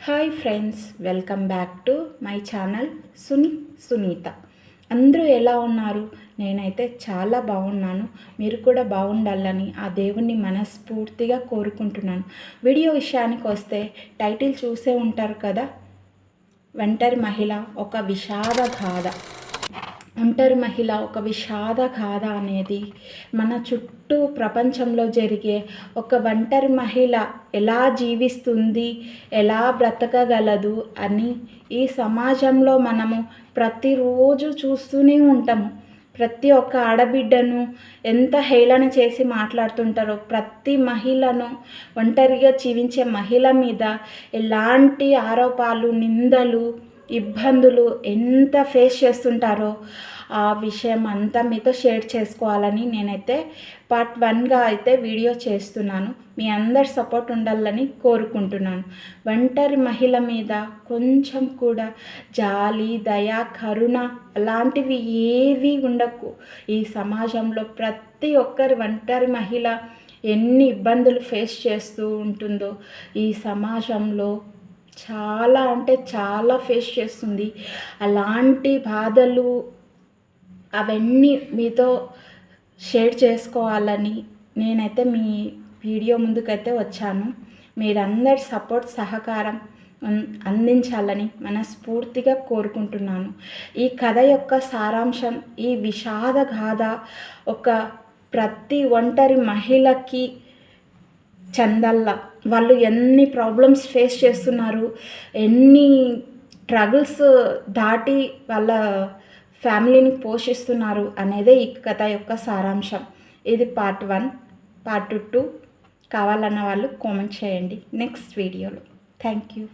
Hi friends, welcome back to my channel Sunitha. అందరూ ఎలా ఉన్నారు? నేనైతే చాలా బాగున్నాను. మీరు కూడా బాగుండాలని ఆ దేవుణ్ణి మనస్ఫూర్తిగా కోరుకుంటున్నాను. వీడియో విషయానికి వస్తే టైటిల్ చూసే ఉంటారు కదా, ఒంటరి మహిళ ఒక విషాద గాథ. ఒంటరి మహిళ ఒక విషాద గాథ అనేది మన చుట్టూ ప్రపంచంలో జరిగే ఒక ఒంటరి మహిళ ఎలా జీవిస్తుంది, ఎలా బ్రతకగలదు అని ఈ సమాజంలో మనము ప్రతిరోజు చూస్తూనే ఉంటాము. ప్రతి ఒక్క ఆడబిడ్డను ఎంత హేళన చేసి మాట్లాడుతుంటారో, ప్రతి మహిళను, ఒంటరిగా జీవించే మహిళ మీద ఎలాంటి ఆరోపాలు, నిందలు, ఇబ్బందులు ఎంత ఫేస్ చేస్తుంటారో ఆ విషయం అంతా మీతో షేర్ చేసుకోవాలని నేనైతే పార్ట్ 1గా అయితే వీడియో చేస్తున్నాను. మీ అందరి సపోర్ట్ ఉండాలని కోరుకుంటున్నాను. ఒంటరి మహిళ మీద కొంచెం కూడా జాలి, దయ, కరుణ అలాంటివి ఏవి ఉండకు. ఈ సమాజంలో ప్రతి ఒక్కరి ఒంటరి మహిళ ఎన్ని ఇబ్బందులు ఫేస్ చేస్తూ ఉంటుందో ఈ సమాజంలో చాలా అంటే చాలా ఫేస్ చేస్తుంది. అలాంటి బాధలు అవన్నీ మీతో షేర్ చేసుకోవాలని నేనైతే మీ వీడియో ముందుకైతే వచ్చాను. మీరందరి సపోర్ట్, సహకారం అందించాలని మనస్ఫూర్తిగా కోరుకుంటున్నాను. ఈ కథ యొక్క సారాంశం, ఈ విషాద గాథ ఒక ప్రతి ఒంటరి మహిళకి చందల్లా వాళ్ళు ఎన్ని ప్రాబ్లమ్స్ ఫేస్ చేస్తున్నారు, ఎన్ని స్ట్రగుల్స్ దాటి వాళ్ళ ఫ్యామిలీని పోషిస్తున్నారు అనేదే ఈ కథ యొక్క సారాంశం. ఇది పార్ట్ 1. పార్ట్ 2 కావాలన్న వాళ్ళు కామెంట్ చేయండి నెక్స్ట్ వీడియోలో. Thank you.